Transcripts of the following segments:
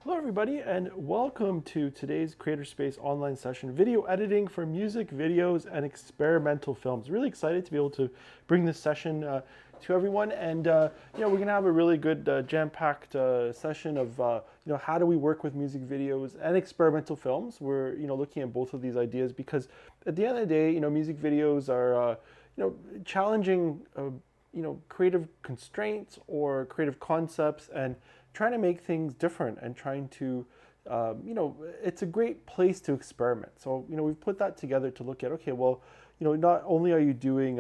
Hello everybody and welcome to today's Creator Space online session, video editing for music videos and experimental films. Really excited to be able to bring this session to everyone, and we're going to have a really good jam-packed session of how do we work with music videos and experimental films. We're looking at both of these ideas because at the end of the day, music videos are challenging creative constraints or creative concepts and trying to make things different and trying to it's a great place to experiment. So we've put that together to look at, okay, well, not only are you doing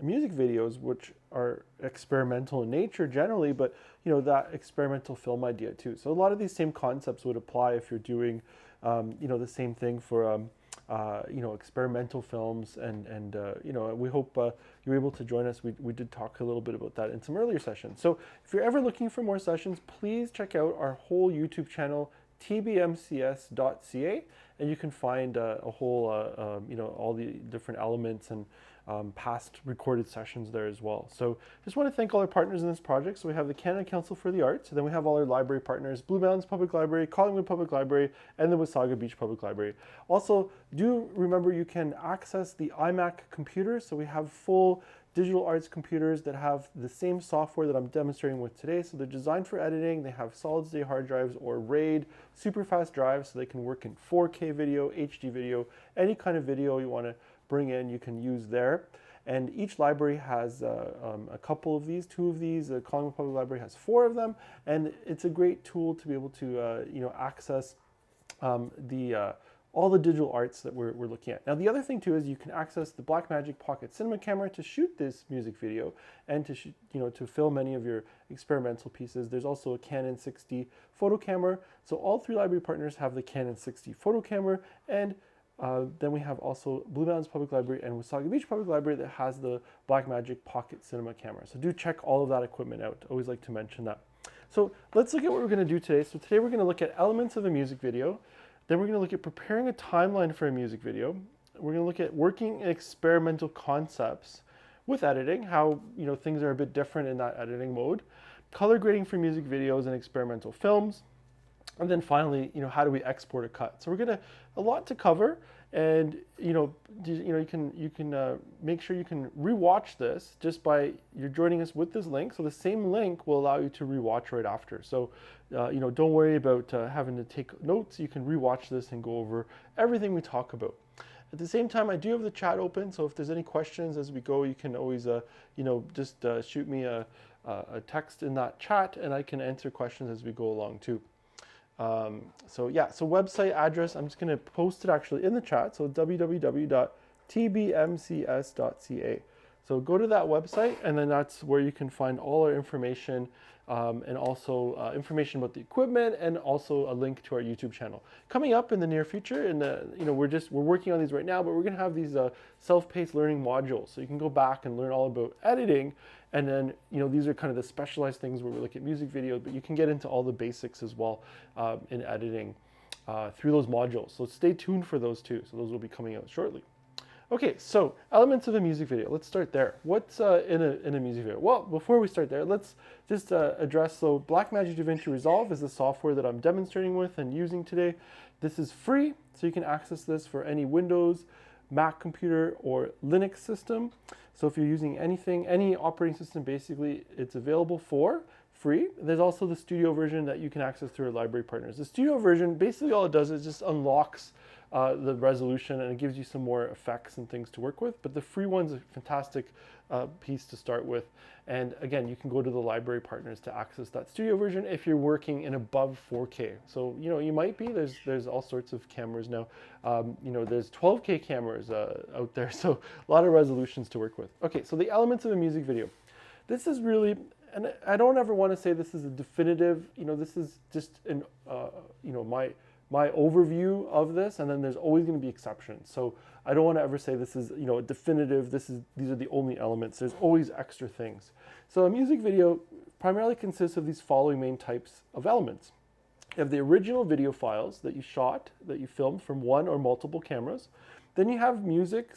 music videos, which are experimental in nature generally, but that experimental film idea too. So a lot of these same concepts would apply if you're doing the same thing for experimental films, and we hope you're able to join us. We did talk a little bit about that in some earlier sessions. So if you're ever looking for more sessions, please check out our whole YouTube channel, tbmcs.ca, and you can find a whole, all the different elements and past recorded sessions there as well. So just want to thank all our partners in this project. So we have the Canada Council for the Arts, and then we have all our library partners, Blue Mountains Public Library, Collingwood Public Library, and the Wasaga Beach Public Library. Also, do remember you can access the iMac computers. So we have full digital arts computers that have the same software that I'm demonstrating with today. So they're designed for editing. They have solid state hard drives or RAID super fast drives, so they can work in 4K video, HD video, any kind of video you want to bring in, you can use there. And each library has a couple of these, two of these. The Collingwood Public Library has 4 of them, and it's a great tool to be able to access all the digital arts that we're looking at. Now, the other thing too is you can access the Blackmagic Pocket Cinema camera to shoot this music video and to shoot, to film many of your experimental pieces. There's also a Canon 6D photo camera. So all 3 library partners have the Canon 6D photo camera, and then we have also Blue Mountains Public Library and Wasaga Beach Public Library that has the Blackmagic Pocket Cinema camera. So do check all of that equipment out. Always like to mention that. So let's look at what we're going to do today. So today we're going to look at elements of a music video. Then we're going to look at preparing a timeline for a music video. We're going to look at working in experimental concepts with editing, how things are a bit different in that editing mode. Color grading for music videos and experimental films. And then finally, how do we export a cut? So we're gonna a lot to cover, and you can make sure you can rewatch this just by you're joining us with this link. So the same link will allow you to rewatch right after. So don't worry about having to take notes. You can rewatch this and go over everything we talk about. At the same time, I do have the chat open, so if there's any questions as we go, you can always just shoot me a text in that chat, and I can answer questions as we go along too. So website address, I'm just going to post it actually in the chat. So www.tbmcs.ca. So go to that website, and then that's where you can find all our information, and also information about the equipment, and also a link to our YouTube channel. Coming up in the near future, we're working on these right now, but we're going to have these self-paced learning modules, so you can go back and learn all about editing. And then, these are kind of the specialized things where we look at music videos, but you can get into all the basics as well in editing through those modules. So stay tuned for those too. So those will be coming out shortly. Okay, so elements of a music video. Let's start there. What's in a music video? Well, before we start there, let's just address, so Blackmagic DaVinci Resolve is the software that I'm demonstrating with and using today. This is free, so you can access this for any Windows, Mac computer, or Linux system. So if you're using anything, any operating system, basically, it's available for free. There's also the studio version that you can access through our library partners. The studio version, basically all it does is just unlocks the resolution, and it gives you some more effects and things to work with. But the free one's a fantastic piece to start with. And again, you can go to the library partners to access that studio version if you're working in above 4K. So you might be. There's all sorts of cameras now. There's 12K cameras out there, so a lot of resolutions to work with. Okay, so the elements of a music video. This is really, and I don't ever want to say this is a definitive. This is just an my overview of this, and then there's always going to be exceptions. So I don't want to ever say this is a definitive. These are the only elements. There's always extra things. So a music video primarily consists of these following main types of elements. You have the original video files that you shot, that you filmed from one or multiple cameras. Then you have music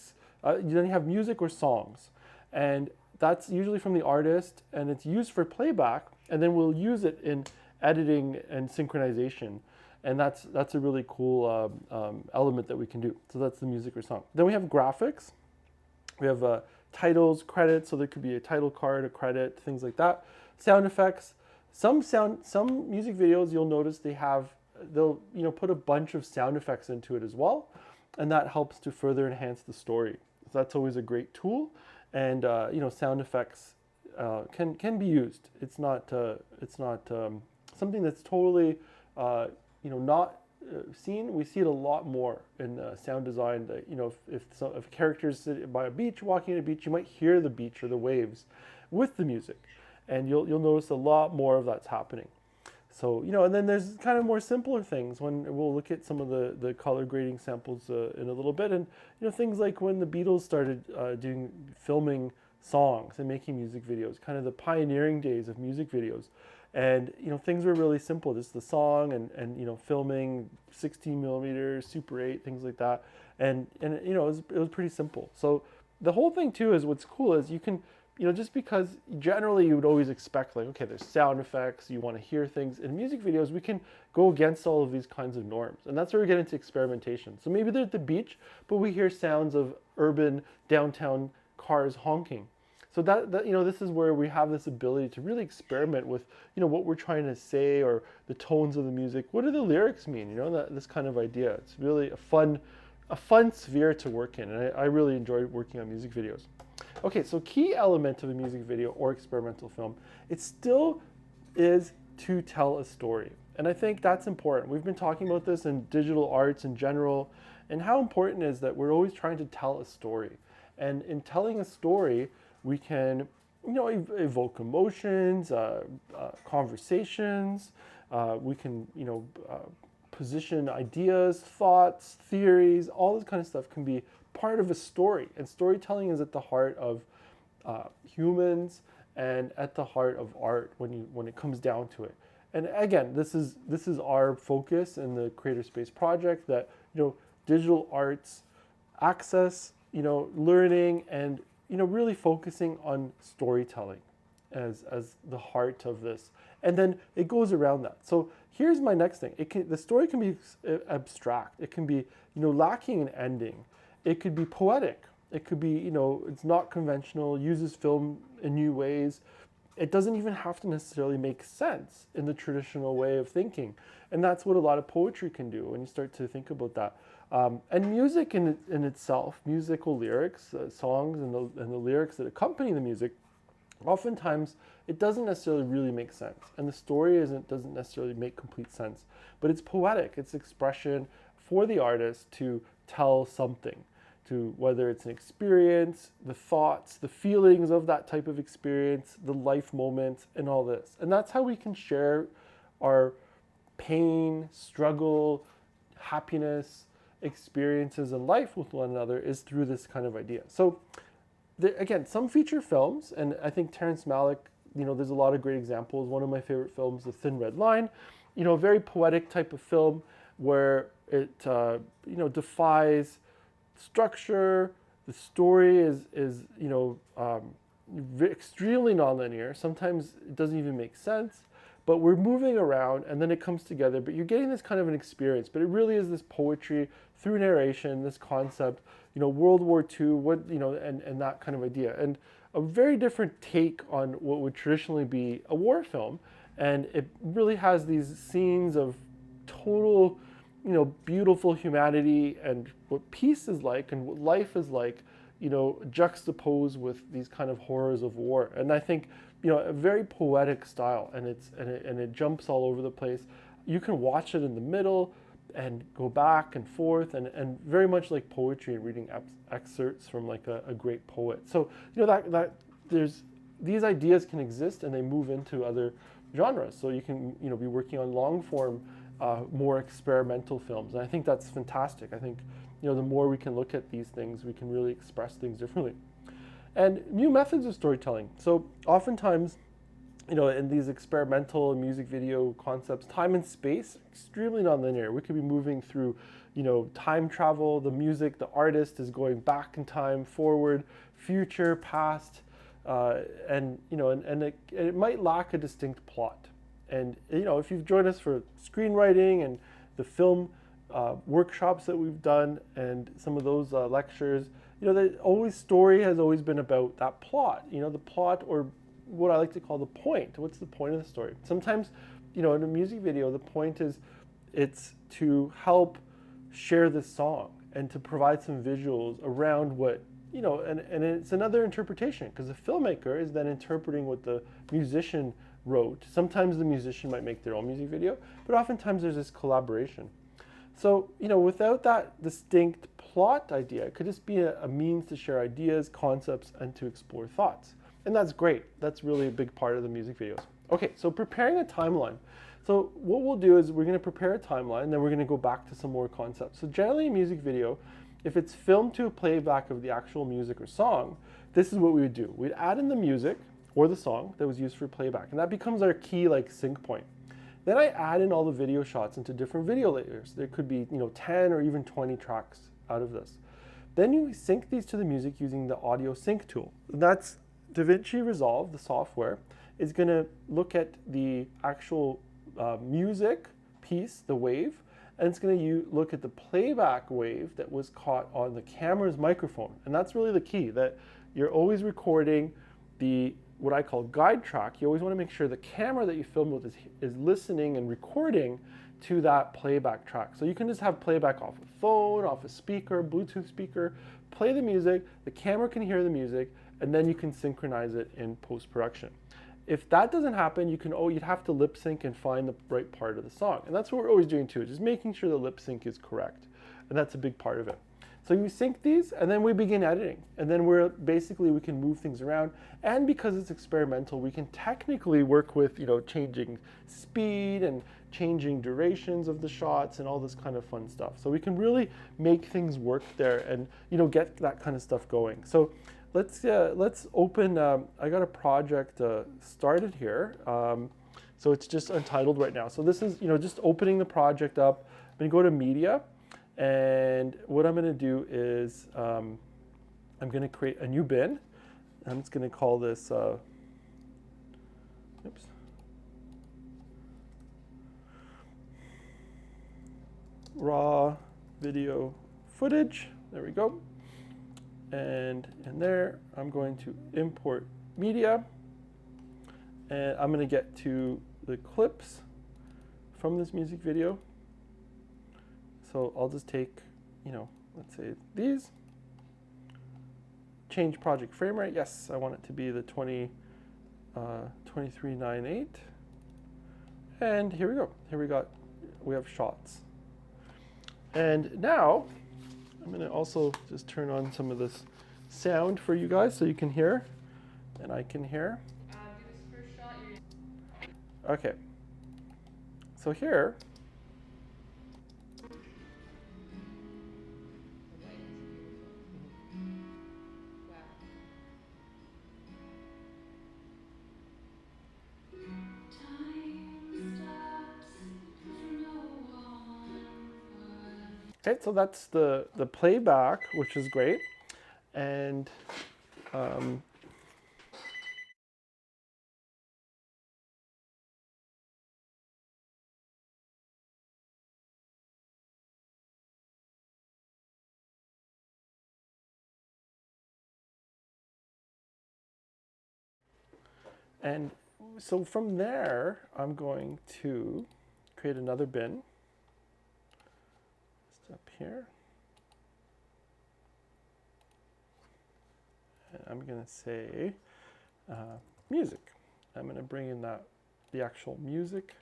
or songs, and that's usually from the artist, and it's used for playback. And then we'll use it in editing and synchronization. And that's a really cool element that we can do. So that's the music or song. Then we have graphics. We have titles, credits, so there could be a title card, a credit, things like that. Sound effects. Some music videos you'll notice they'll put a bunch of sound effects into it as well, and that helps to further enhance the story. So that's always a great tool, and sound effects can be used. It's not something that's totally not seen. We see it a lot more in sound design. That if a character's sitting by a beach, walking on a beach, you might hear the beach or the waves with the music, and you'll notice a lot more of that's happening. So and then there's kind of more simpler things when we'll look at some of the color grading samples in a little bit, and things like when the Beatles started filming songs and making music videos, kind of the pioneering days of music videos. And things were really simple, just the song and filming 16 millimeters, Super 8, things like that, and it was pretty simple. So the whole thing too is what's cool is you can just because generally you would always expect like, okay, there's sound effects, you want to hear things. In music videos, we can go against all of these kinds of norms, and that's where we get into experimentation. So maybe they're at the beach, but we hear sounds of urban downtown cars honking. So that this is where we have this ability to really experiment with what we're trying to say, or the tones of the music. What do the lyrics mean? This kind of idea. It's really a fun sphere to work in, and I really enjoy working on music videos. Okay, so key element of a music video or experimental film, it still is to tell a story. And I think that's important. We've been talking about this in digital arts in general, and how important it is that we're always trying to tell a story. And in telling a story, we can evoke emotions, conversations, we can position ideas, thoughts, theories, all this kind of stuff can be part of a story. And storytelling is at the heart of humans and at the heart of art when it comes down to it. And again, this is our focus in the Creator Space project, that digital arts access, learning, and really focusing on storytelling as the heart of this. And then it goes around that. So here's my next thing. The story can be abstract. It can be lacking an ending. It could be poetic. It could be it's not conventional, uses film in new ways. It doesn't even have to necessarily make sense in the traditional way of thinking. And that's what a lot of poetry can do when you start to think about that. And music in itself, musical lyrics, songs and the lyrics that accompany the music, oftentimes it doesn't necessarily really make sense. And the story doesn't necessarily make complete sense. But it's poetic, it's expression for the artist to tell something, to whether it's an experience, the thoughts, the feelings of that type of experience, the life moments, and all this. And that's how we can share our pain, struggle, happiness, experiences in life with one another, is through this kind of idea. So again, some feature films, and I think Terrence Malick, there's a lot of great examples. One of my favorite films, The Thin Red Line, a very poetic type of film where it defies structure. The story is extremely nonlinear. Sometimes it doesn't even make sense, but we're moving around and then it comes together. But you're getting this kind of an experience. But it really is this poetry through narration, this concept, World War II, and that kind of idea, and a very different take on what would traditionally be a war film. And it really has these scenes of total beautiful humanity and what peace is like and what life is like, juxtaposed with these kind of horrors of war. And I think, a very poetic style, and it jumps all over the place. You can watch it in the middle and go back and forth, and very much like poetry and reading excerpts from like a great poet. So, that there's these ideas can exist and they move into other genres. So you can, be working on long form, more experimental films. And I think that's fantastic. I think, the more we can look at these things, we can really express things differently. And new methods of storytelling. So oftentimes, in these experimental music video concepts, time and space, extremely nonlinear. We could be moving through, time travel, the music, the artist is going back in time, forward, future, past, and it might lack a distinct plot. And you know, if you've joined us for screenwriting and the film workshops that we've done and some of those lectures, you know, the always story has always been about that plot. You know, the plot, or what I like to call the point. What's the point of the story? Sometimes, you know, in a music video, the point is it's to help share this song and to provide some visuals around what, you know, and it's another interpretation, because the filmmaker is then interpreting what the musician wrote. Sometimes the musician might make their own music video, but oftentimes there's this collaboration. So, you know, without that distinct plot idea, it could just be a means to share ideas, concepts, and to explore thoughts. And that's great. That's really a big part of the music videos. Okay, so preparing a timeline. So what we'll do is we're going to prepare a timeline, then we're going to go back to some more concepts. So generally a music video, if it's filmed to a playback of the actual music or song, this is what we would do. We'd add in the music or the song that was used for playback, and that becomes our key like sync point. Then I add in all the video shots into different video layers. There could be, you know, 10 or even 20 tracks out of this. Then you sync these to the music using the audio sync tool. That's DaVinci Resolve, the software, is going to look at the actual music piece, the wave, and it's going to look at the playback wave that was caught on the camera's microphone. And that's really the key, that you're always recording the, what I call guide track. You always want to make sure the camera that you film with is listening and recording to that playback track. So you can just have playback off a phone, off a speaker, Bluetooth speaker, play the music, the camera can hear the music, and then you can synchronize it in post-production. If that doesn't happen, you'd have to lip sync and find the right part of the song. And that's what we're always doing too, just making sure the lip sync is correct. And that's a big part of it. So you sync these, and then we begin editing. And then we can move things around. And because it's experimental, we can technically work with, you know, changing speed and changing durations of the shots and all this kind of fun stuff. So we can really make things work there and, you know, get that kind of stuff going. So let's open, I got a project started here. So it's just untitled right now. So this is, you know, just opening the project up. I'm gonna go to media, and what I'm gonna do is I'm gonna create a new bin. I'm just gonna call this, raw video footage. There we go. And in there, I'm going to import media, and I'm going to get to the clips from this music video. So I'll just take, you know, let's say these, change project frame rate. Yes, I want it to be the 2398. And here we go. We have shots. And now, I'm going to also just turn on some of this sound for you guys so you can hear, and I can hear. Do this first shot. Okay. So here, okay, so that's the playback, which is great. And so from there, I'm going to create another bin. Just up here. And I'm going to say music. I'm going to bring in the actual music.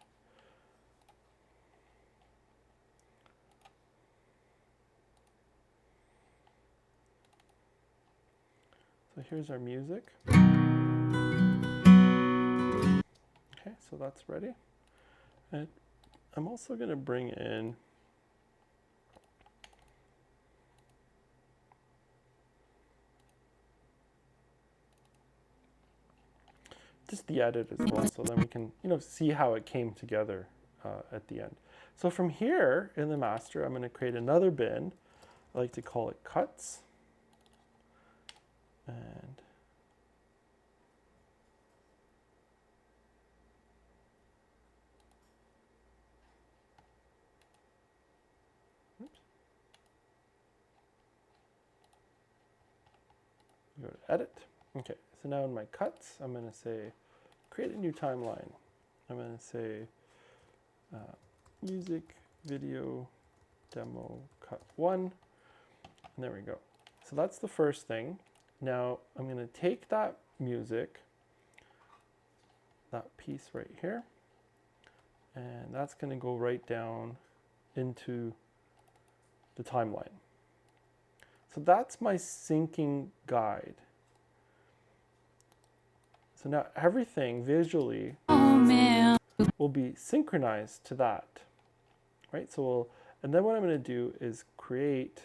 So here's our music. Okay, so that's ready. And I'm also going to bring in just the edit as well, so then we can, you know, see how it came together at the end. So from here in the master, I'm going to create another bin. I like to call it cuts. And Go to edit. Okay, so now in my cuts, I'm going to say, create a new timeline. I'm going to say music video demo cut 1. And there we go. So that's the first thing. Now I'm going to take that music, that piece right here, and that's going to go right down into the timeline. So that's my syncing guide. So now everything visually will be synchronized to that, right? So and then what I'm going to do is create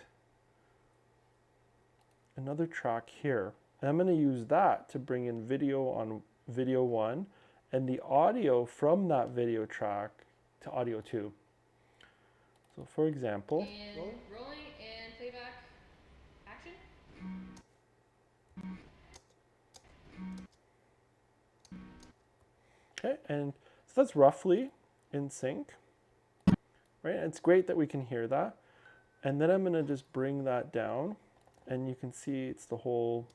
another track here. And I'm going to use that to bring in video on video 1 and the audio from that video track to audio 2. So for example, and rolling and playback action. okay, and so that's roughly in sync, right? And it's great that we can hear that. And then I'm going to just bring that down, and you can see it's the whole.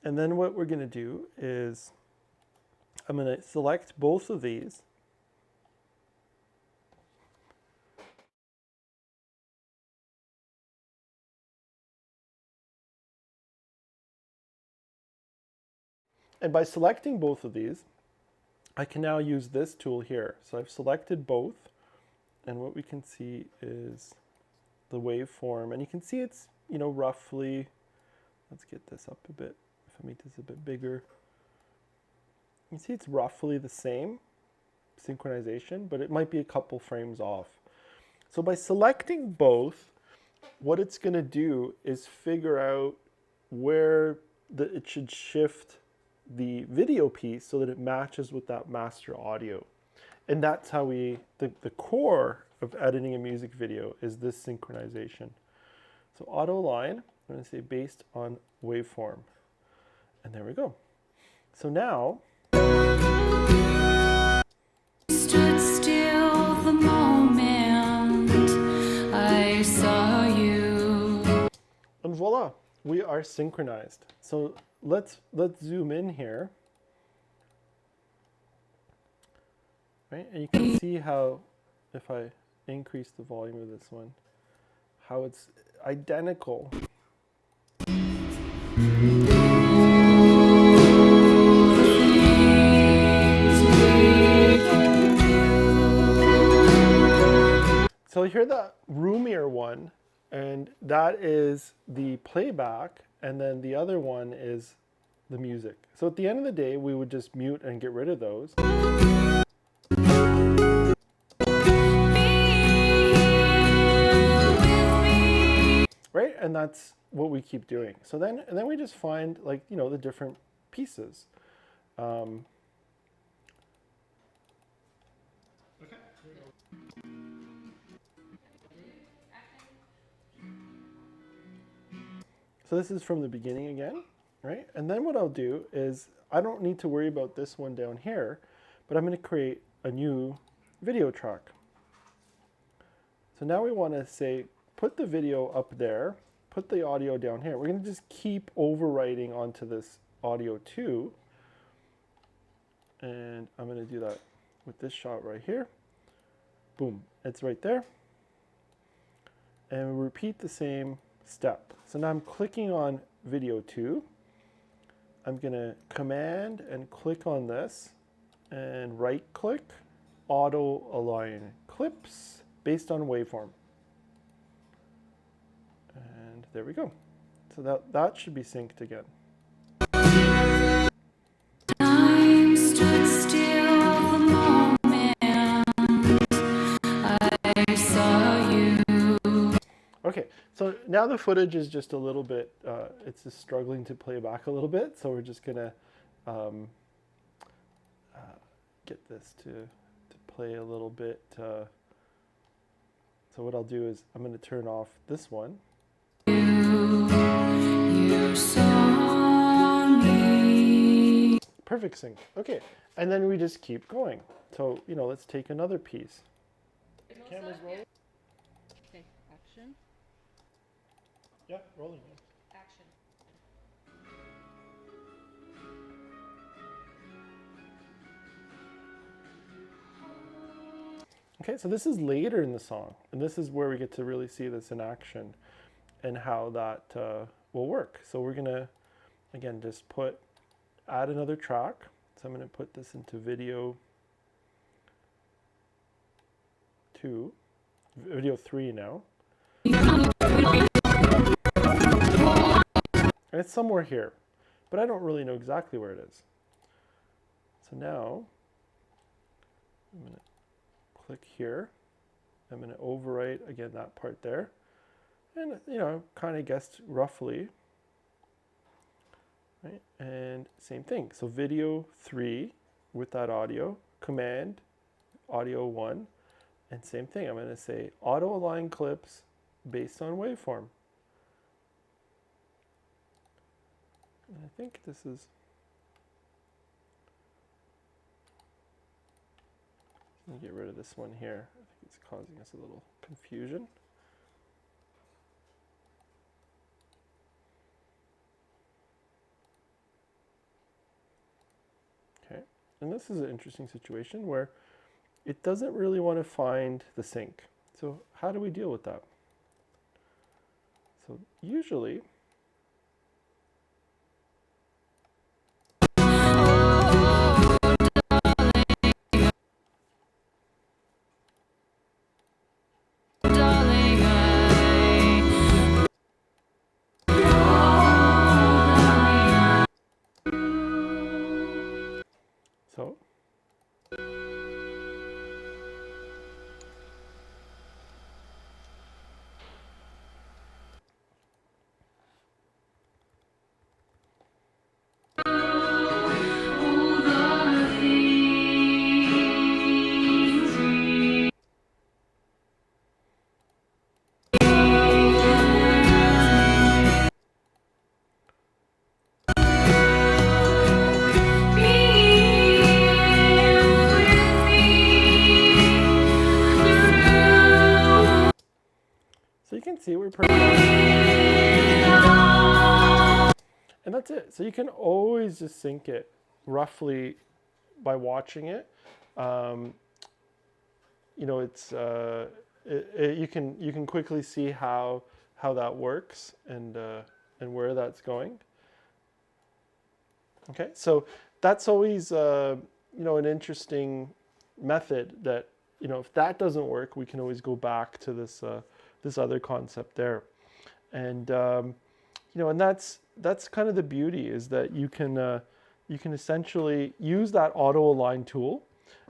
And then what we're going to do is I'm going to select both of these. And by selecting both of these, I can now use this tool here. So I've selected both, and what we can see is the waveform. And you can see it's, you know, roughly, let's get this up a bit. If I make this a bit bigger, you can see it's roughly the same synchronization, but it might be a couple frames off. So by selecting both, what it's going to do is figure out where it should shift the video piece so that it matches with that master audio. And that's how the core of editing a music video is this synchronization. So auto line, I'm going to say based on waveform. And there we go. So now, stood still the moment I saw you. and voila, we are synchronized. So let's zoom in here. Right? And you can see how, if I increase the volume of this one, how it's identical. So you hear the roomier one, and that is the playback, and then the other one is the music. So at the end of the day, we would just mute and get rid of those. Right? And that's what we keep doing. So then we just find, like, you know, the different pieces. So this is from the beginning again, right? And then what I'll do is, I don't need to worry about this one down here, but I'm going to create a new video track. So now we want to say, put the video up there, put the audio down here. We're going to just keep overwriting onto this audio 2. And I'm going to do that with this shot right here. Boom, it's right there. And we repeat the same step. So now I'm clicking on video 2. I'm going to command and click on this and right click, auto align clips based on waveform. And there we go. So that should be synced again. Time stood still the moment I saw you. Okay, so now the footage is just a little bit, it's just struggling to play back a little bit, so we're just gonna get this to play a little bit. So what I'll do is I'm gonna turn off this one. You saw me. Perfect sync. Okay, and then we just keep going. So, you know, let's take another piece. Camera's rolling. Okay, action. Yeah, rolling. Action. Okay, so this is later in the song, and this is where we get to really see this in action and how that will work. So we're gonna, again, just add another track. So I'm gonna put this into video 2, video 3 now. And it's somewhere here, but I don't really know exactly where it is. So now, I'm gonna click here. I'm going to overwrite again that part there, and kind of guessed roughly, right? And same thing. So video 3 with that audio, command audio 1, and same thing. I'm going to say auto align clips based on waveform. And I think this is. Let me get rid of this one here. I think it's causing us a little confusion. Okay, and this is an interesting situation where it doesn't really want to find the sync. So how do we deal with that? So usually, so you can see we're pretty much, and that's it. So you can always just sync it roughly by watching it. It's you can quickly see how that works and where that's going. Okay, so that's always an interesting method that if that doesn't work, we can always go back to this this other concept there, and and that's kind of the beauty, is that you can essentially use that auto align tool,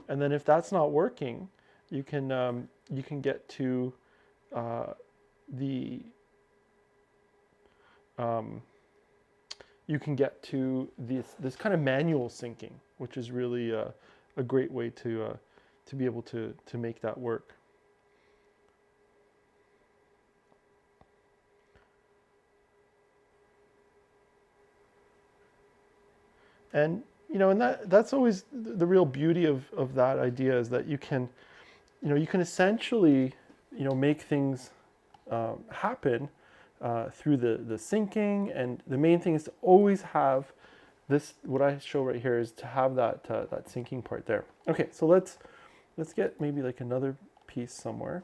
and then if that's not working, you can get to this kind of manual syncing, which is really a great way to be able to make that work. And that's always the real beauty of that idea, is that you can essentially make things happen through the syncing, and the main thing is to always have this. What I show right here is to have that that syncing part there. Okay, so let's get maybe like another piece somewhere.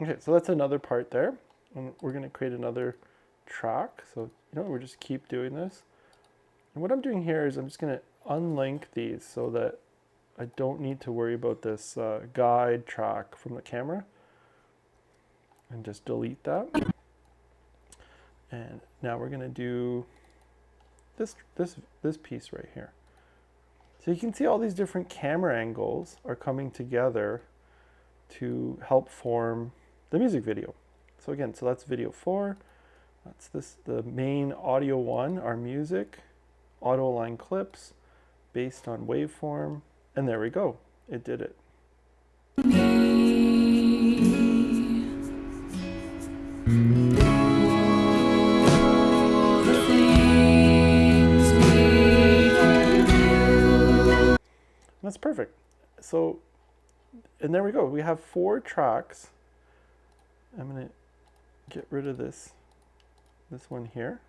Okay, so that's another part there, and we're going to create another track. So we'll just keep doing this. And what I'm doing here is I'm just going to unlink these so that I don't need to worry about this guide track from the camera, and just delete that. And now we're going to do this piece right here. So you can see all these different camera angles are coming together to help form the music video. So again, so that's video 4. That's the main audio 1, our music, auto align clips based on waveform, and there we go. It did it. That's perfect. So, and there we go. We have 4 tracks. I'm going to get rid of this one here.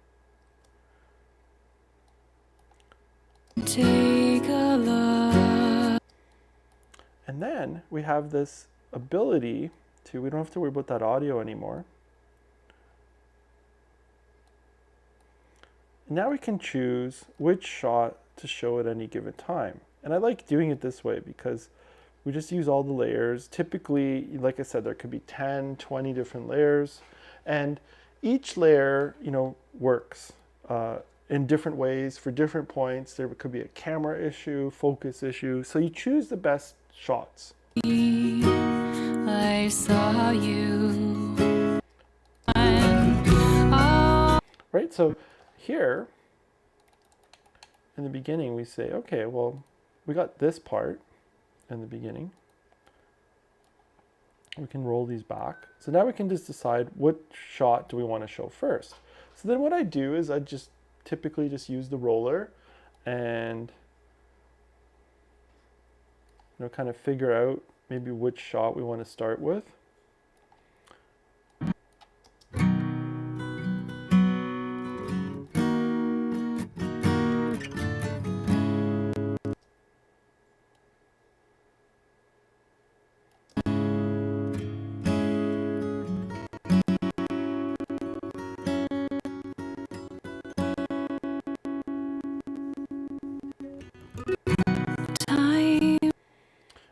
Take a look. And then we have this ability to, we don't have to worry about that audio anymore. Now we can choose which shot to show at any given time. And I like doing it this way because we just use all the layers. Typically, like I said, there could be 10, 20 different layers. And each layer, works in different ways for different points. There could be a camera issue, focus issue. So you choose the best shots. I saw you. Right, so here in the beginning we say, okay, well, we got this part in the beginning. We can roll these back. So now we can just decide what shot do we want to show first. So then what I do is I just typically just use the roller and kind of figure out maybe which shot we want to start with.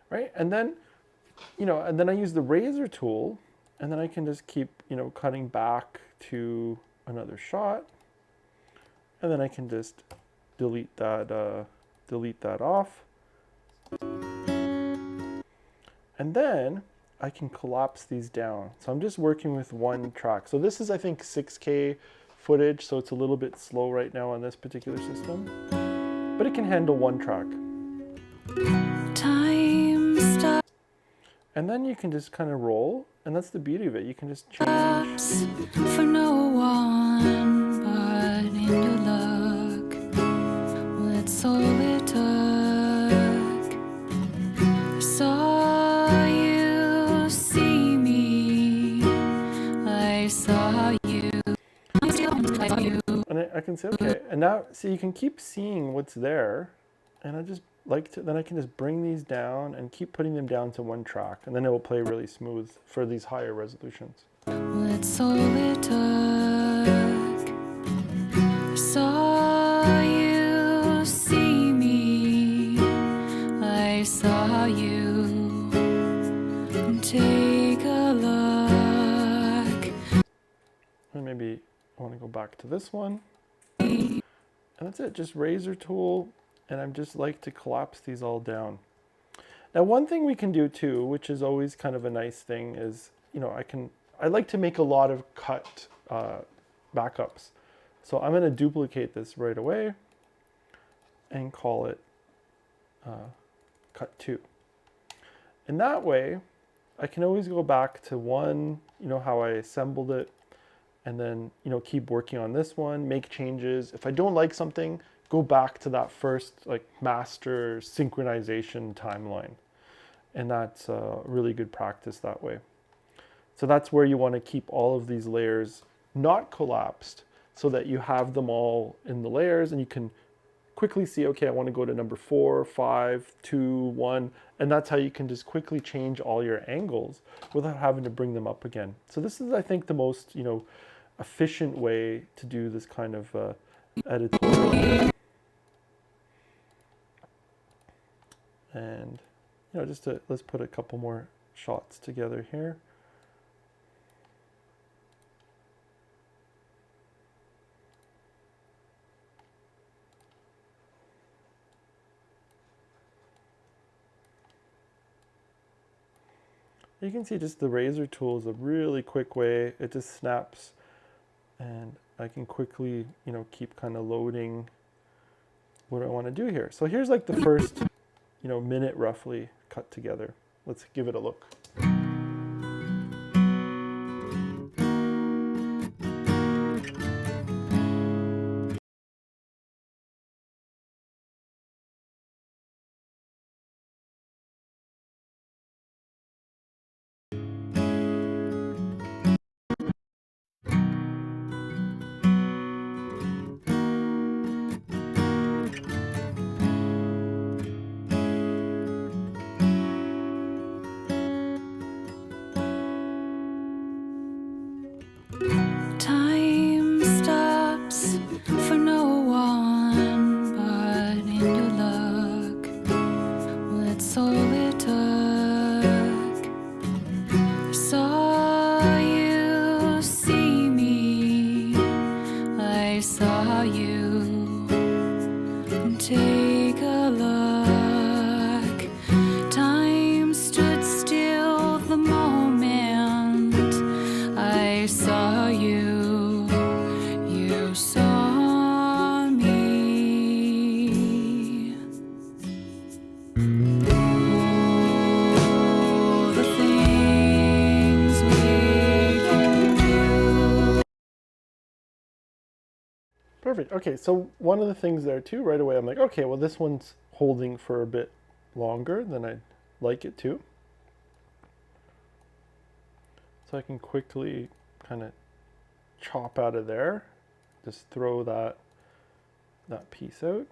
Right, and then, and then I use the razor tool, and then I can just keep, cutting back to another shot, and then I can just delete that off, and then I can collapse these down. So I'm just working with one track. So this is, I think, 6K footage, so it's a little bit slow right now on this particular system, but it can handle one track. Time stops And then you can just kind of roll, and that's the beauty of it. You can just change. for no one but in your luck. That's all it took. I saw you see me. I saw you. I saw you. And I can say, okay, and now, see, you can keep seeing what's there, and I just like to, then I can just bring these down and keep putting them down to one track, and then it will play really smooth for these higher resolutions. That's all it took. I saw you see me. I saw you. Take a look. And maybe I want to go back to this one. And that's it, just razor tool, and I'm just like to collapse these all down. Now, one thing we can do too, which is always kind of a nice thing, is, I like to make a lot of cut backups. So I'm going to duplicate this right away and call it cut 2. And that way, I can always go back to one, how I assembled it, and then, keep working on this one, make changes. If I don't like something, go back to that first master synchronization timeline. And that's really good practice that way. So that's where you want to keep all of these layers not collapsed, so that you have them all in the layers and you can quickly see, okay, I want to go to number 4, 5, 2, 1, and that's how you can just quickly change all your angles without having to bring them up again. So this is, I think, the most, efficient way to do this kind of editorial. And let's put a couple more shots together here. You can see just the razor tool is a really quick way. It just snaps, and I can quickly, keep kind of loading what I want to do here. So here's like the first, minute roughly cut together. Let's give it a look. that's all it took. I saw you see me, I saw you take a look. Time stood still the moment I saw you, you saw me. Oh, the things we can do. Perfect. Okay, so one of the things there too, right away, I'm like, okay, well, this one's holding for a bit longer than I'd like it to. So I can quickly kind of chop out of there, just throw that piece out.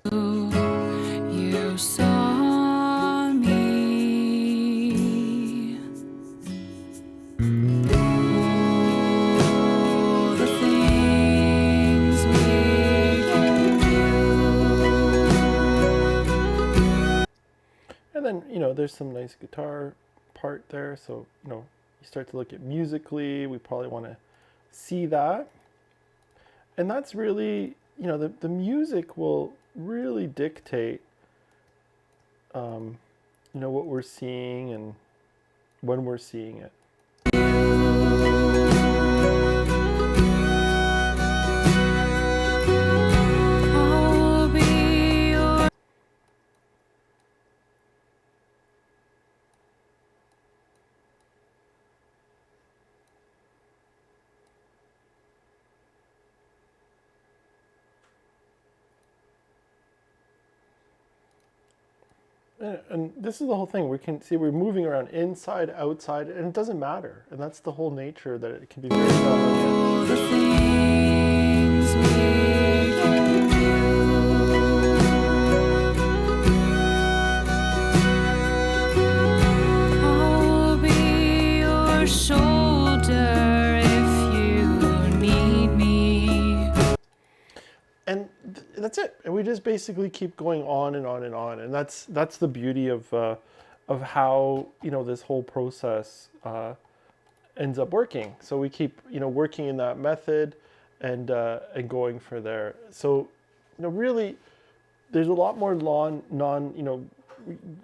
You saw me. Oh, the things we can do. And then, there's some nice guitar part there. So, you start to look at musically, we probably want to see that. And that's really, the music will really dictate, what we're seeing and when we're seeing it. I'll be your And this is the whole thing. We can see we're moving around inside, outside, and it doesn't matter. And that's the whole nature, that it can be very all nonlinear. the things we can do. I'll be your shoulder if you need me. And that's it. And we just basically keep going on and on and on. And that's the beauty of how this whole process ends up working. So we keep working in that method and going for there. So really, there's a lot more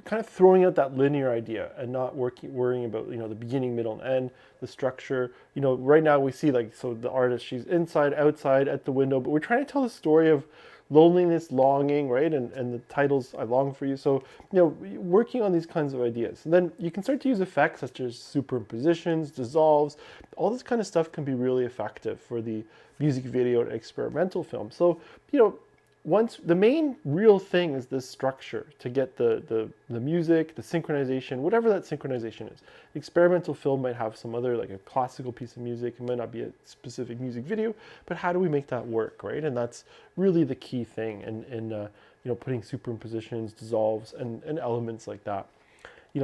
kind of throwing out that linear idea and not worrying about the beginning, middle, and end, the structure. Right now we see, like, so the artist, she's inside, outside, at the window, but we're trying to tell the story of loneliness, longing, right? And the title's I Long for You. So working on these kinds of ideas, and then you can start to use effects such as superimpositions, dissolves. All this kind of stuff can be really effective for the music video and experimental film. So once the main real thing is this structure to get the music, the synchronization, whatever that synchronization is. Experimental film might have some other, like a classical piece of music. It might not be a specific music video, but how do we make that work, right? And that's really the key thing in putting superimpositions, dissolves, and elements like that.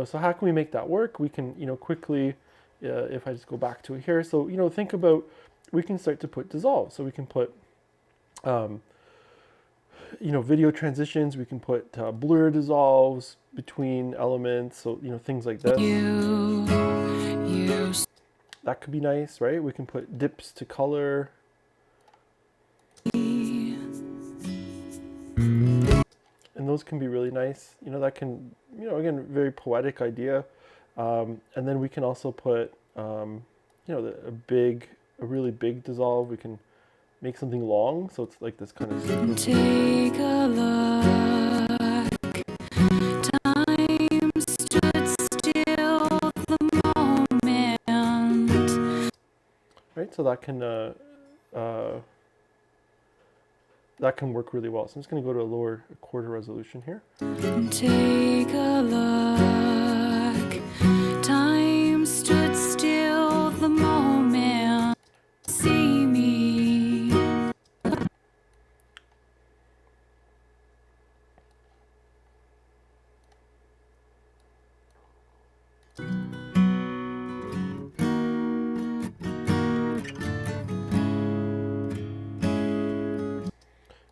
So how can we make that work? We can quickly, if I just go back to it here. So think about, we can start to put dissolves. So we can put video transitions, we can put blur dissolves between elements, so things like this. That could be nice, right? We can put dips to color. And those can be really nice. That can, again, very poetic idea. And then we can also put, a really big dissolve. We can make something long, so it's like this kind of super. Take a look. Time stood still the moment. Right, so that can work really well. So I'm just going to go to a lower quarter resolution here. Take a look. Time stood still the moment. See me.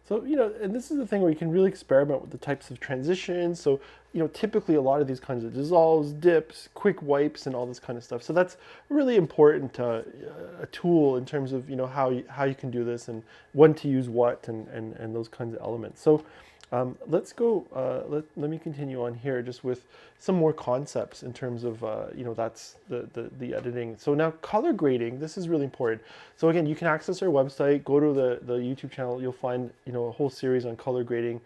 So, and this is the thing where you can really experiment with the types of transitions. So, typically a lot of these kinds of dissolves, dips, quick wipes, and all this kind of stuff. So that's a really important a tool in terms of, how you can do this and when to use what and those kinds of elements. So let's go, let me continue on here just with some more concepts in terms of, that's the editing. So now color grading, this is really important. So again, you can access our website, go to the YouTube channel, you'll find, a whole series on color grading.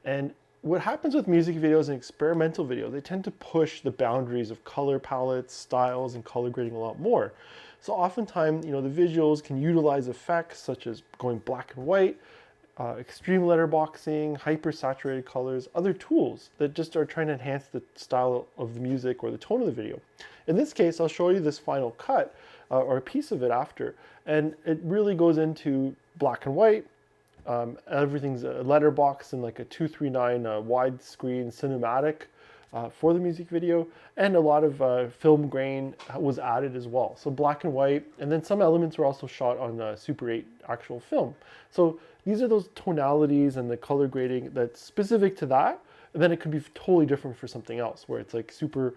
And what happens with music videos and experimental videos, they tend to push the boundaries of color palettes, styles, and color grading a lot more. So oftentimes, the visuals can utilize effects such as going black and white, extreme letterboxing, hyper-saturated colors, other tools that just are trying to enhance the style of the music or the tone of the video. In this case, I'll show you this final cut or a piece of it after, and it really goes into black and white. Everything's a letterbox and like a 239 widescreen cinematic for the music video, and a lot of film grain was added as well. So black and white, and then some elements were also shot on Super 8 actual film. So these are those tonalities and the color grading that's specific to that. And then it could be totally different for something else where it's like super,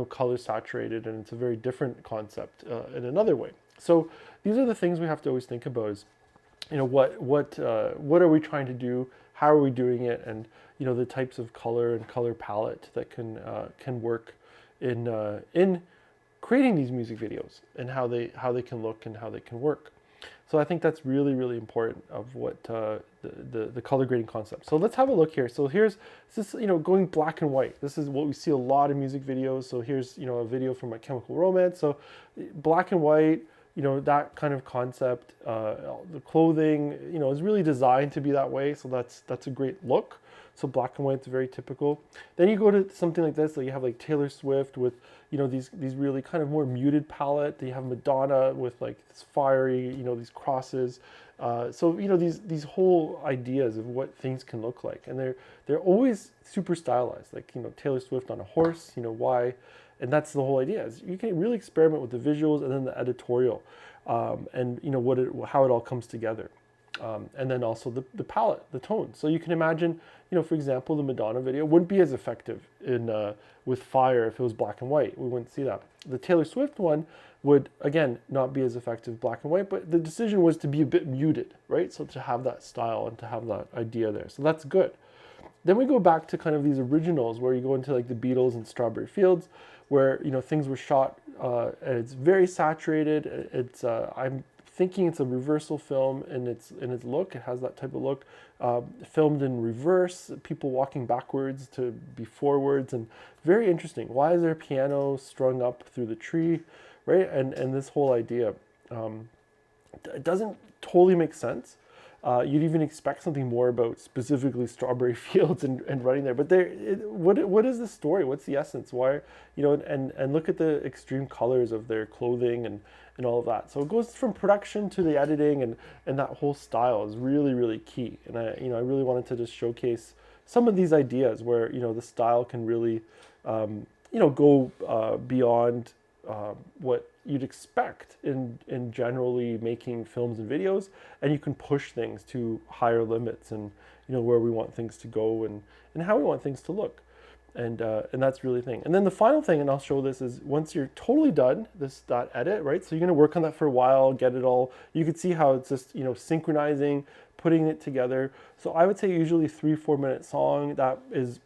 color saturated, and it's a very different concept in another way. So these are the things we have to always think about is, what are we trying to do? How are we doing it? And the types of color and color palette that can work in creating these music videos and how they can look and how they can work. So I think that's really, really important of what the color grading concept. So let's have a look here. So here's this, going black and white. This is what we see a lot in music videos. So here's, a video from My Chemical Romance. So black and white, that kind of concept. The clothing, is really designed to be that way. So that's a great look. So black and white's very typical. Then you go to something like this, like you have like Taylor Swift with, these really kind of more muted palette. You have Madonna with like this fiery, these crosses. So these whole ideas of what things can look like, and they're always super stylized. Like Taylor Swift on a horse. Why? And that's the whole idea. Is you can really experiment with the visuals and then the editorial, and how it all comes together. And then also the palette, the tone. So you can imagine, for example, the Madonna video wouldn't be as effective with fire if it was black and white. We wouldn't see that. The Taylor Swift one would, again, not be as effective black and white, but the decision was to be a bit muted, right? So to have that style and to have that idea there. So that's good. Then we go back to kind of these originals where you go into like the Beatles and Strawberry Fields, where, things were shot and it's very saturated. It's, I'm thinking it's a reversal film in its look. It has that type of look, filmed in reverse, people walking backwards to be forwards, and very interesting. Why is there a piano strung up through the tree, right? And this whole idea, it doesn't totally make sense. You'd even expect something more about specifically Strawberry Fields and running there. But what is the story? What's the essence? Why, and look at the extreme colors of their clothing and all of that. So it goes from production to the editing, and that whole style is really, really key. And I really wanted to just showcase some of these ideas where, the style can really, go beyond what you'd expect in generally making films and videos, and you can push things to higher limits and where we want things to go and how we want things to look, and that's really the thing. And then the final thing, and I'll show this, is once you're totally done that edit, right? So you're going to work on that for a while, get it all. You can see how it's just synchronizing, putting it together. So I would say usually 3-4 minute song. That is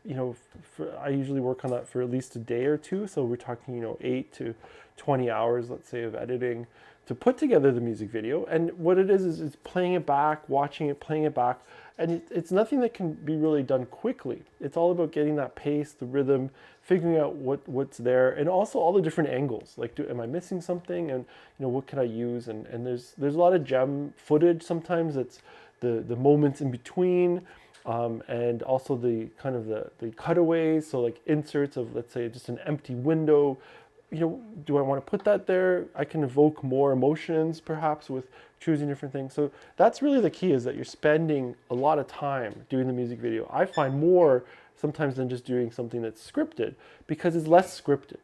I usually work on that for at least a day or two. So we're talking 8 to 20 hours, let's say, of editing to put together the music video. And what it is it's playing it back, watching it, playing it back. And it's nothing that can be really done quickly. It's all about getting that pace, the rhythm, figuring out what's there, and also all the different angles. Like, am I missing something? And what can I use? And there's a lot of gem footage. Sometimes it's the moments in between, and also the kind of the cutaways. So like inserts of, let's say, just an empty window. Do I want to put that there? I can evoke more emotions perhaps with choosing different things. So that's really the key, is that you're spending a lot of time doing the music video. I find more sometimes than just doing something that's scripted, because it's less scripted,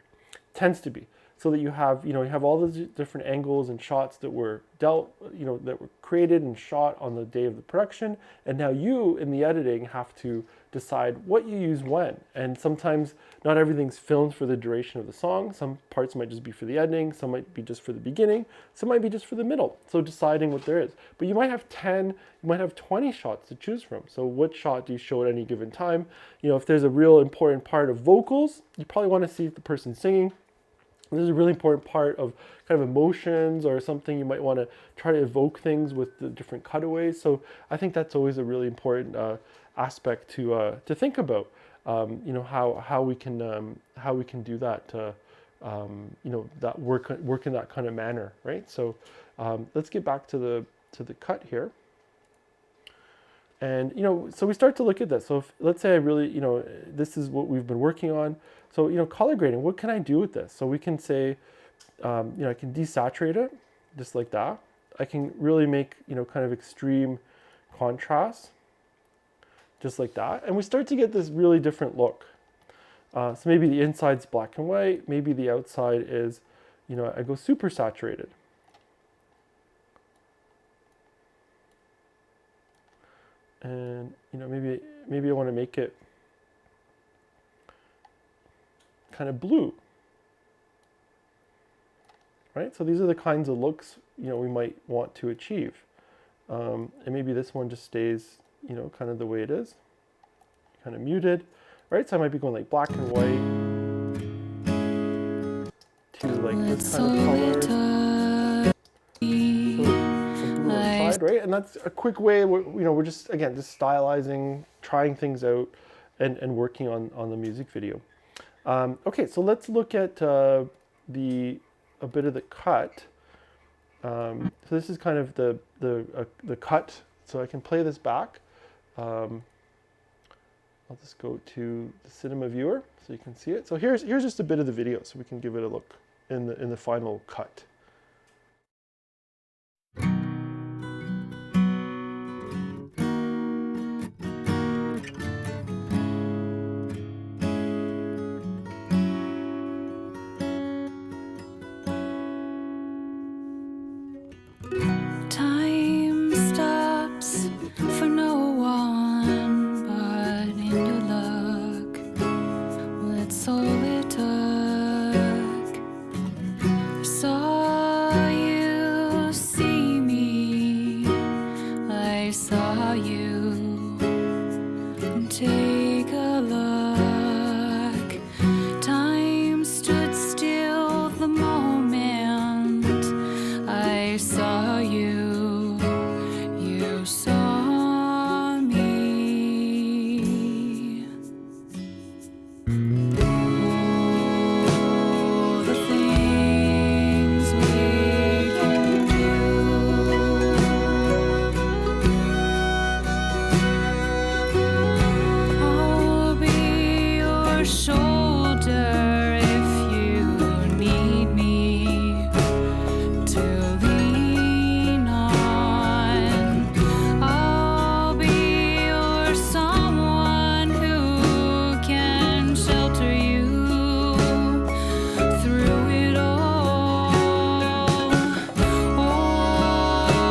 tends to be. so that you have, you have all those different angles and shots that were dealt, that were created and shot on the day of the production. And now you in the editing have to decide what you use when. And sometimes not everything's filmed for the duration of the song. Some parts might just be for the ending, some might be just for the beginning, some might be just for the middle. So deciding what there is. But you might have 10, you might have 20 shots to choose from. So what shot do you show at any given time? If there's a real important part of vocals, you probably want to see the person singing. This is a really important part of kind of emotions or something. You might want to try to evoke things with the different cutaways. So I think that's always a really important aspect to think about. How we can do that. That work in that kind of manner, right? So let's get back to the cut here. And so we start to look at this. So let's say I really, this is what we've been working on. So color grading, what can I do with this? So we can say, I can desaturate it just like that. I can really make kind of extreme contrast, just like that. And we start to get this really different look. So maybe the inside's black and white. Maybe the outside is, I go super saturated. And maybe I want to make it kind of blue, right? So these are the kinds of looks we might want to achieve, and maybe this one just stays kind of the way it is, kind of muted, right? So I might be going like black and white to like this kind of color. Right, and that's a quick way. We're just stylizing, trying things out, and working on the music video. Okay, so let's look at a bit of the cut. So this is kind of the cut. So I can play this back. I'll just go to the cinema viewer so you can see it. So here's just a bit of the video, so we can give it a look in the final cut. Time stops for no one but in your luck. Well, it's all it took. I saw you see me. I saw you take a look. Time stood still the moment I saw you, you saw me. Oh, the things we can do. I'll be your shoulder if you need me to lean on. I'll be your someone who can shelter you through it all. Oh,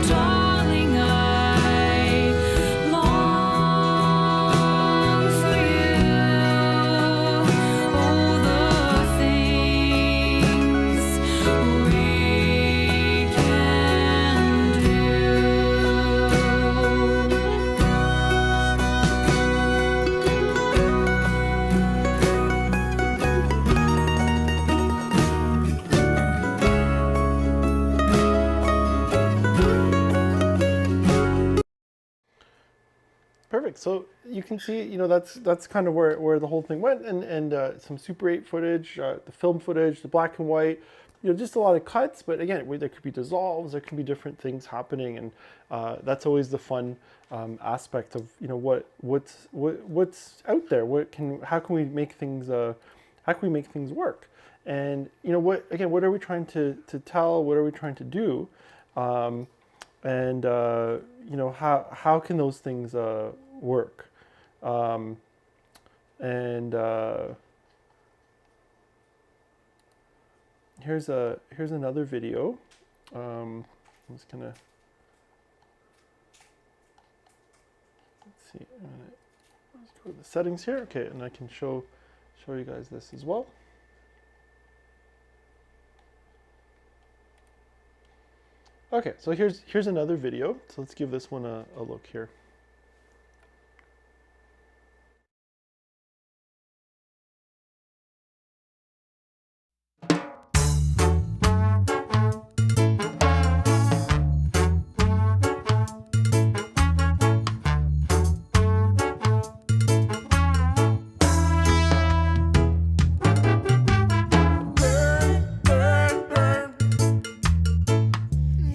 darling, I long for you. Oh, the things we can do. Perfect. So you can see, that's kind of where the whole thing went, and some Super 8 footage, the film footage, the black and white, just a lot of cuts. But again, there could be dissolves, there can be different things happening, and that's always the fun aspect of what's out there. How can we make things work? And what are we trying to tell? What are we trying to do? And how can those things work? And here's another video. I'm just gonna, let's see, let's go to the settings here. Okay, and I can show you guys this as well. Okay, so here's another video. So let's give this one a look here.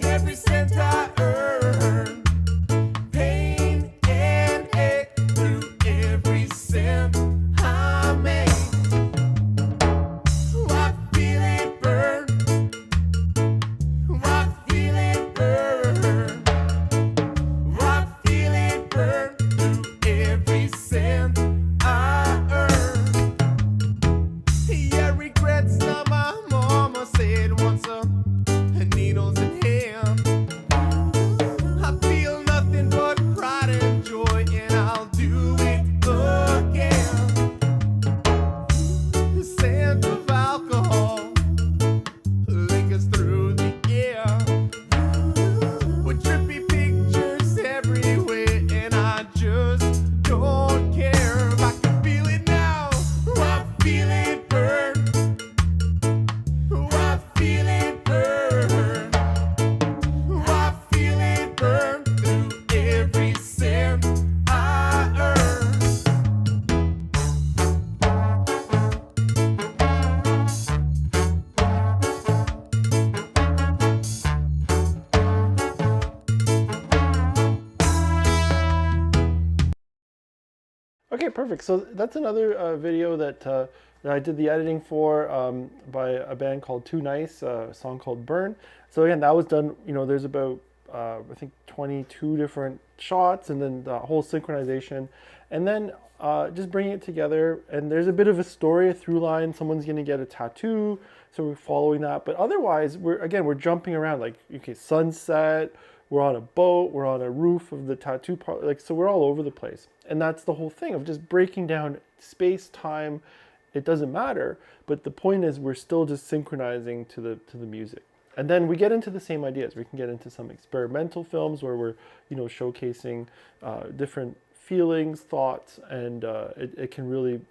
Every cent I earn, pain and ache through every cent I make. I feel it burn. I feel it burn. I feel it burn through every cent I earn. Yeah, regrets that my mama said once needles in hand. I feel nothing but pride and joy, and I'll do it again. The scent of alcohol lingers through the air, with trippy pictures everywhere, and I just don't care. I can feel it now. I feel it burn. I feel it burn. I feel it burn through every cent I earn. Okay, perfect. So that's another video that I did the editing for by a band called Too Nice, a song called Burn. So again, that was done, there's about, I think 22 different shots and then the whole synchronization. And then just bringing it together. And there's a bit of a story, a through line. Someone's going to get a tattoo. So we're following that. But otherwise, we're jumping around. Like, okay, sunset. We're on a boat, we're on a roof of the tattoo parlor, so we're all over the place. And that's the whole thing of just breaking down space, time, it doesn't matter, but the point is we're still just synchronizing to the music. And then we get into the same ideas. We can get into some experimental films where we're, showcasing different feelings, thoughts, and it can really,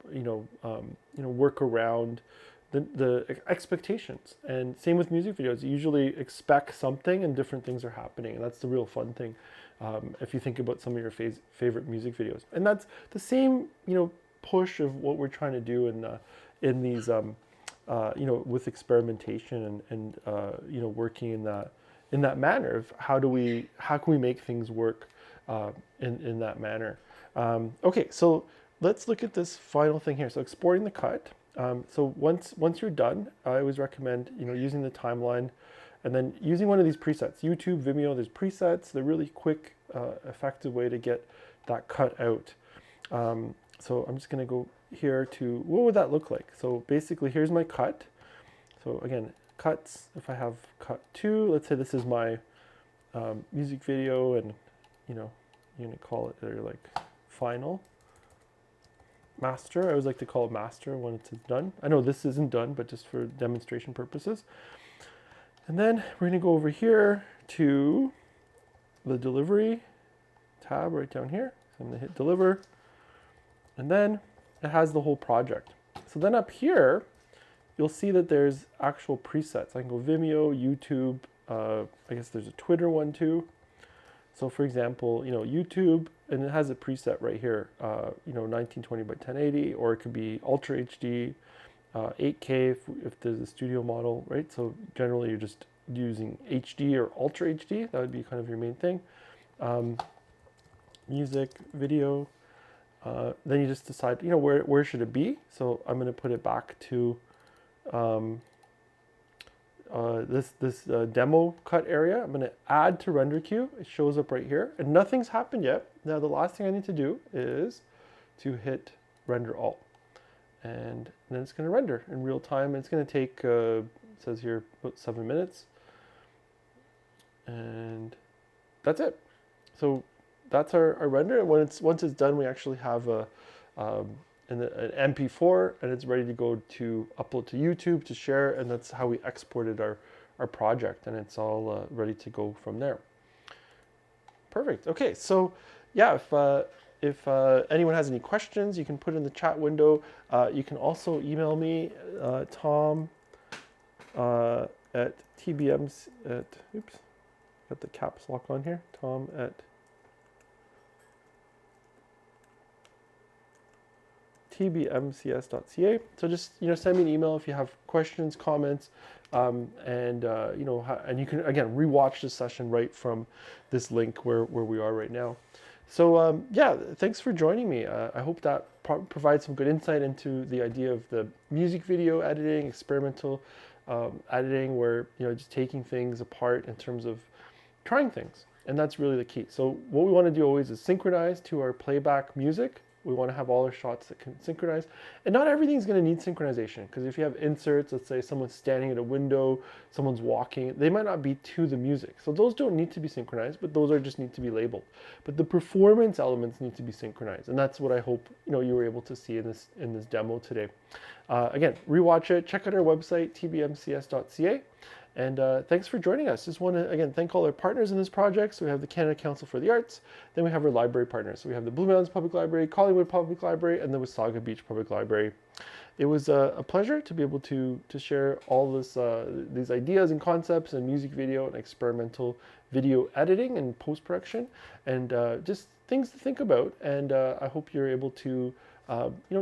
work around the expectations. And same with music videos. You usually expect something and different things are happening. And that's the real fun thing if you think about some of your favorite music videos. And that's the same, push of what we're trying to do in these, with experimentation and working in that manner of how can we make things work in that manner. Okay, so let's look at this final thing here. So exporting the cut. So once you're done, I always recommend using the timeline, and then using one of these presets. YouTube, Vimeo, there's presets. They're really quick, effective way to get that cut out. So I'm just going to go here to what would that look like. So basically, here's my cut. So again, cuts. If I have cut 2, let's say this is my music video, and you're gonna call it like final. Master. I always like to call it master when it's done. I know this isn't done, but just for demonstration purposes. And then we're going to go over here to the delivery tab right down here. So I'm going to hit deliver. And then it has the whole project. So then up here, you'll see that there's actual presets. I can go Vimeo, YouTube. I guess there's a Twitter one too. So for example, YouTube, and it has a preset right here, 1920 by 1080, or it could be Ultra HD, 8K if there's a studio model, right? So generally you're just using HD or Ultra HD. That would be kind of your main thing. Music, video. Then you just decide, where should it be? So I'm going to put it back to this demo cut area. I'm going to add to render queue. It shows up right here, and nothing's happened yet. Now the last thing I need to do is to hit render all, and then it's going to render in real time. And it's going to take It says here about 7 minutes. And that's it. So that's our render. And once it's done, we actually have an MP4, and it's ready to go to upload to YouTube to share. And that's how we exported our project, and it's all ready to go from there. Perfect. Okay, so yeah, if anyone has any questions, you can put in the chat window. You can also email me, Tom at TBMs at, oops, got the caps lock on here, Tom at tbmcs.ca. So just send me an email if you have questions, comments, and you can again rewatch the session right from this link where we are right now. So yeah, thanks for joining me. I hope that provides some good insight into the idea of the music video editing, experimental editing, where just taking things apart in terms of trying things, and that's really the key. So what we want to do always is synchronize to our playback music. We want to have all our shots that can synchronize. And not everything's going to need synchronization, because if you have inserts, let's say someone's standing at a window, someone's walking, they might not be to the music. So those don't need to be synchronized, but those just need to be labeled. But the performance elements need to be synchronized. And that's what I hope you were able to see in this demo today. Again, rewatch it, check out our website, tbmcs.ca. And thanks for joining us. Just want to, again, thank all our partners in this project. So we have the Canada Council for the Arts. Then we have our library partners. So we have the Blue Mountains Public Library, Collingwood Public Library, and the Wasaga Beach Public Library. It was a pleasure to be able to share all these ideas and concepts and music video and experimental video editing and post-production, and just things to think about. And I hope you're able to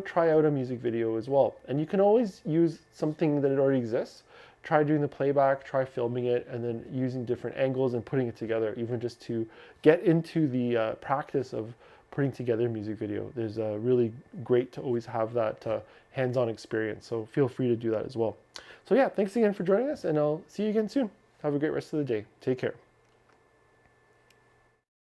try out a music video as well. And you can always use something that already exists. Try doing the playback, try filming it, and then using different angles and putting it together, even just to get into the practice of putting together a music video. There's really great to always have that hands-on experience, so feel free to do that as well. So yeah, thanks again for joining us, and I'll see you again soon. Have a great rest of the day. Take care.